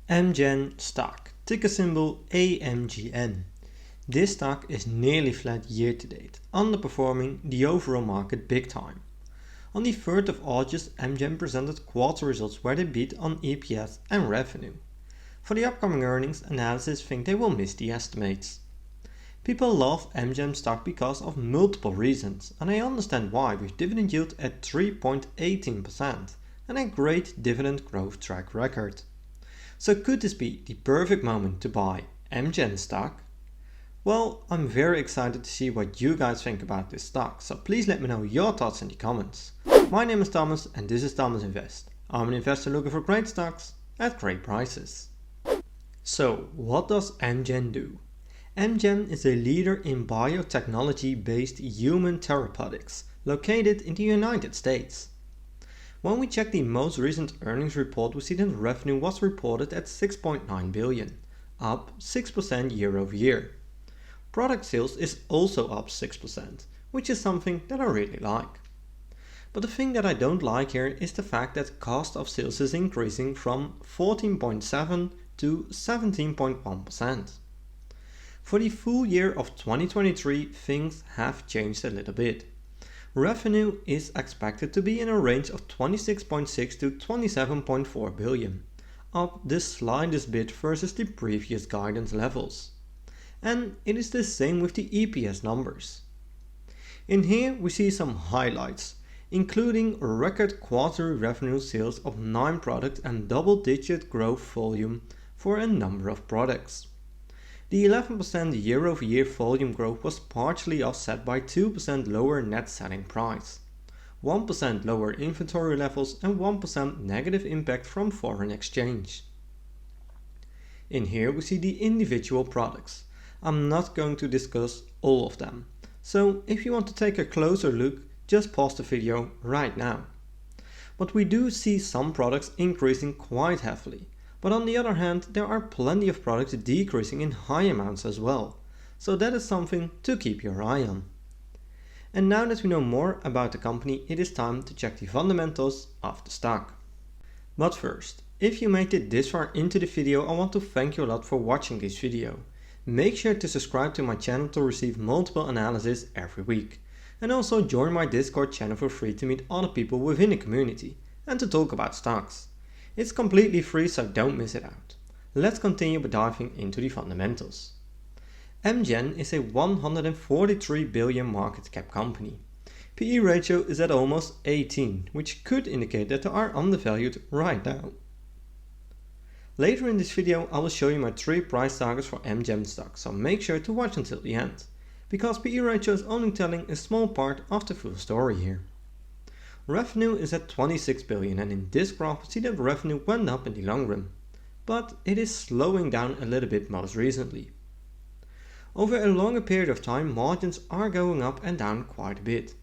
AMGN Stock, ticker symbol AMGN. This stock is nearly flat year to date, underperforming the overall market big time. On the 3rd of August, Amgen presented quarter results where they beat on EPS and revenue. For the upcoming earnings, analysts think they will miss the estimates. People love Amgen stock because of multiple reasons, and I understand why, with dividend yield at 3.18% and a great dividend growth track record. So could this be the perfect moment to buy Amgen stock? Well, I'm very excited to see what you guys think about this stock, so please let me know your thoughts in the comments. My name is Thomas and this is Thomas Invest. I'm an investor looking for great stocks at great prices. So, what does Amgen do? Amgen is a leader in biotechnology-based human therapeutics, located in the United States. When we check the most recent earnings report, we see that revenue was reported at 6.9 billion, up 6% year over year. Product sales is also up 6%, which is something that I really like. But the thing that I don't like here is the fact that cost of sales is increasing from 14.7 to 17.1%. For the full year of 2023, things have changed a little bit. Revenue is expected to be in a range of 26.6 to 27.4 billion, up the slightest bit versus the previous guidance levels. And it is the same with the EPS numbers. In here we see some highlights, including record quarterly revenue sales of 9 products and double-digit growth volume for a number of products. The 11% year-over-year volume growth was partially offset by 2% lower net selling price, 1% lower inventory levels and 1% negative impact from foreign exchange. In here we see the individual products. I'm not going to discuss all of them, so if you want to take a closer look, just pause the video right now. But we do see some products increasing quite heavily. But on the other hand, there are plenty of products decreasing in high amounts as well, so that is something to keep your eye on. And now that we know more about the company, it is time to check the fundamentals of the stock. But first, if you made it this far into the video, I want to thank you a lot for watching this video. Make sure to subscribe to my channel to receive multiple analyses every week. And also join my Discord channel for free to meet other people within the community and to talk about stocks. It's completely free, so don't miss it out. Let's continue by diving into the fundamentals. Amgen is a 143 billion market cap company. PE ratio is at almost 18, which could indicate that they are undervalued right now. Later in this video I will show you my 3 price targets for Amgen stock, so make sure to watch until the end, because PE ratio is only telling a small part of the full story here. Revenue is at 26 billion and in this graph we see that revenue went up in the long run, but it is slowing down a little bit most recently. Over a longer period of time, margins are going up and down quite a bit.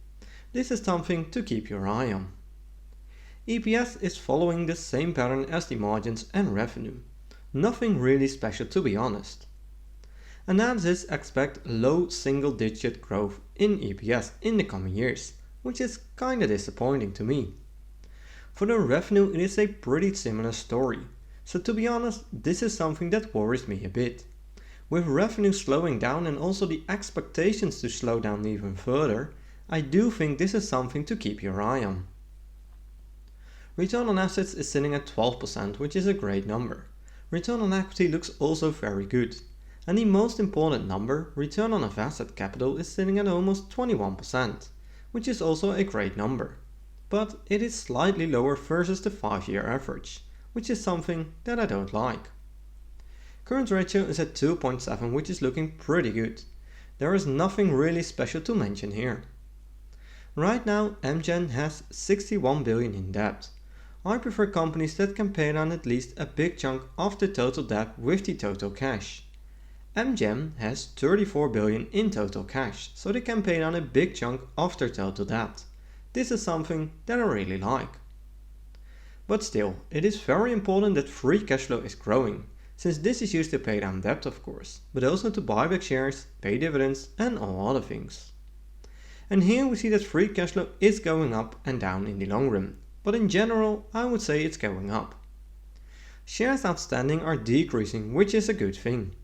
This is something to keep your eye on. EPS is following the same pattern as the margins and revenue. Nothing really special, to be honest. Analysts expect low single-digit growth in EPS in the coming years, which is kinda disappointing to me. For the revenue, it is a pretty similar story, so to be honest, this is something that worries me a bit. With revenue slowing down and also the expectations to slow down even further, I do think this is something to keep your eye on. Return on assets is sitting at 12%, which is a great number. Return on equity looks also very good. And the most important number, return on invested capital, is sitting at almost 21%. Which is also a great number, but it is slightly lower versus the 5-year average, which is something that I don't like. Current ratio is at 2.7, which is looking pretty good. There is nothing really special to mention here. Right now Amgen has 61 billion in debt. I prefer companies that can pay down at least a big chunk of the total debt with the total cash. Amgen has 34 billion in total cash, so they can pay down a big chunk of their total debt. This is something that I really like. But still, it is very important that free cash flow is growing, since this is used to pay down debt of course, but also to buy back shares, pay dividends and all other things. And here we see that free cash flow is going up and down in the long run, but in general I would say it's going up. Shares outstanding are decreasing, which is a good thing.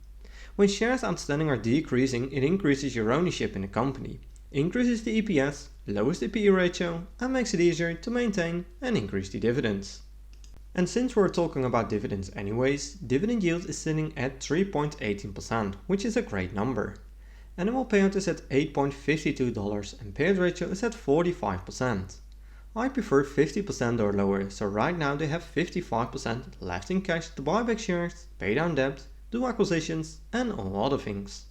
When shares outstanding are decreasing, it increases your ownership in the company, increases the EPS, lowers the PE ratio, and makes it easier to maintain and increase the dividends. And since we're talking about dividends anyways, dividend yield is sitting at 3.18%, which is a great number. Annual payout is at $8.52 and payout ratio is at 45%. I prefer 50% or lower, so right now they have 55% left in cash to buy back shares, pay down debt, do acquisitions, and all other things.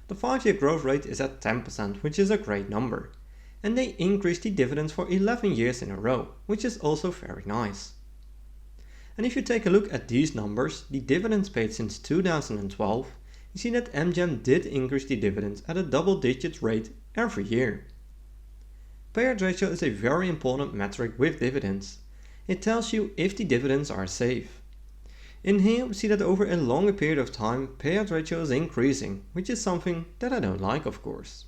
The 5-year growth rate is at 10%, which is a great number. And they increased the dividends for 11 years in a row, which is also very nice. And if you take a look at these numbers, the dividends paid since 2012, you see that Amgen did increase the dividends at a double-digit rate every year. Payout ratio is a very important metric with dividends. It tells you if the dividends are safe. In here we see that over a longer period of time, payout ratio is increasing, which is something that I don't like, of course.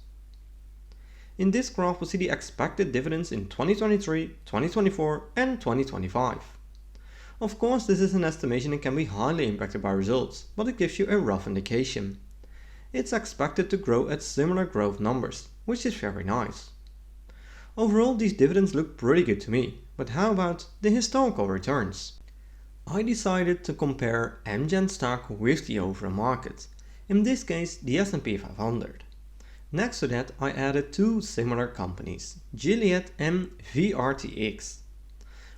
In this graph we see the expected dividends in 2023, 2024 and 2025. Of course, this is an estimation and can be highly impacted by results, but it gives you a rough indication. It's expected to grow at similar growth numbers, which is very nice. Overall, these dividends look pretty good to me, but how about the historical returns? I decided to compare AMGN stock with the overall market, in this case the S&P 500. Next to that I added two similar companies, Gilead and VRTX.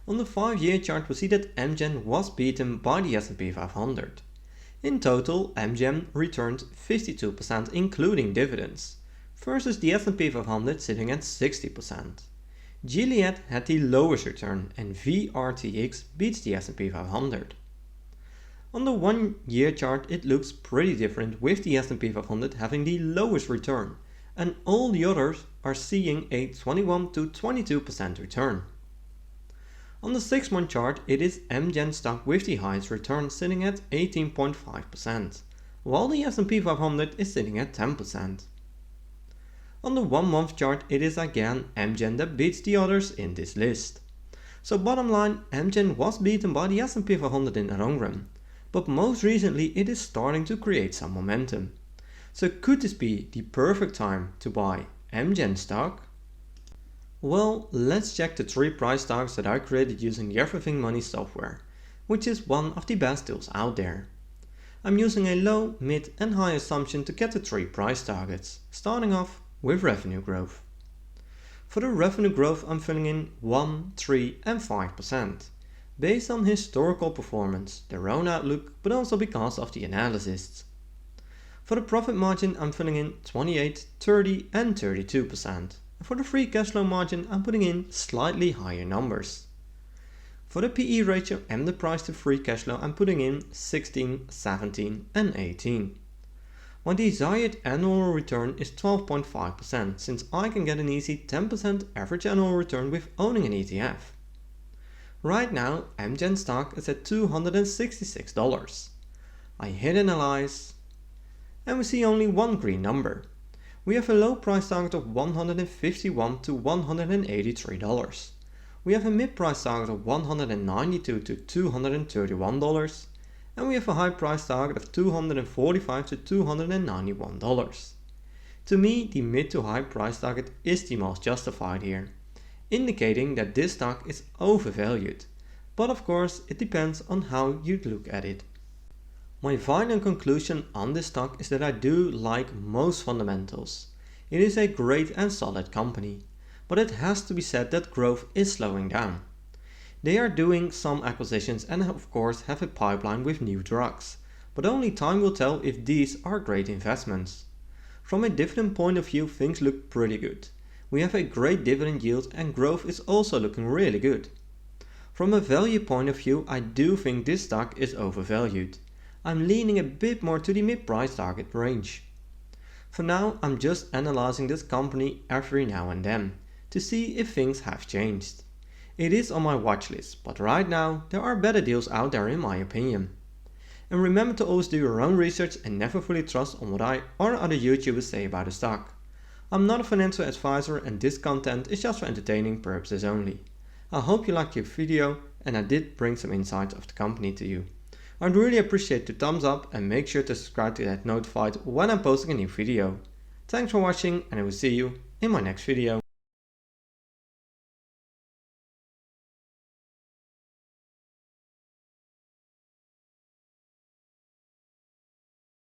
On the 5-year chart we see that Amgen was beaten by the S&P 500. In total, Amgen returned 52% including dividends, versus the S&P 500 sitting at 60%. Gilead had the lowest return and VRTX beats the S&P 500. On the 1-year chart it looks pretty different, with the S&P 500 having the lowest return and all the others are seeing a 21 to 22% return. On the 6-month chart it is AMGN stock with the highest return sitting at 18.5%, while the S&P 500 is sitting at 10%. On the 1-month chart it is again Amgen that beats the others in this list. So bottom line, Amgen was beaten by the S&P 500 in the long run, but most recently it is starting to create some momentum. So could this be the perfect time to buy AMGN stock? Well, let's check the 3 price targets that I created using the Everything Money software, which is one of the best tools out there. I'm using a low, mid and high assumption to get the 3 price targets, starting off with revenue growth. For the revenue growth I'm filling in 1, 3 and 5%, based on historical performance, their own outlook, but also because of the analysts. For the profit margin I'm filling in 28, 30 and 32%. And for the free cash flow margin I'm putting in slightly higher numbers. For the PE ratio and the price to free cash flow I'm putting in 16, 17 and 18. My desired annual return is 12.5%, since I can get an easy 10% average annual return with owning an ETF. Right now AMGN stock is at $266. I hit analyze and we see only one green number. We have a low price target of $151 to $183. We have a mid price target of $192 to $231. And we have a high price target of $245 to $291. To me, the mid to high price target is the most justified here, indicating that this stock is overvalued. But of course, it depends on how you look at it. My final conclusion on this stock is that I do like most fundamentals. It is a great and solid company, but it has to be said that growth is slowing down. They are doing some acquisitions and of course have a pipeline with new drugs, but only time will tell if these are great investments. From a dividend point of view, things look pretty good. We have a great dividend yield and growth is also looking really good. From a value point of view, I do think this stock is overvalued. I'm leaning a bit more to the mid-price target range. For now, I'm just analyzing this company every now and then to see if things have changed. It is on my watch list, but right now there are better deals out there in my opinion. And remember to always do your own research and never fully trust on what I or other YouTubers say about a stock. I'm not a financial advisor and this content is just for entertaining purposes only. I hope you liked your video and I did bring some insights of the company to you. I'd really appreciate the thumbs up and make sure to subscribe to get notified when I'm posting a new video. Thanks for watching, and I will see you in my next video.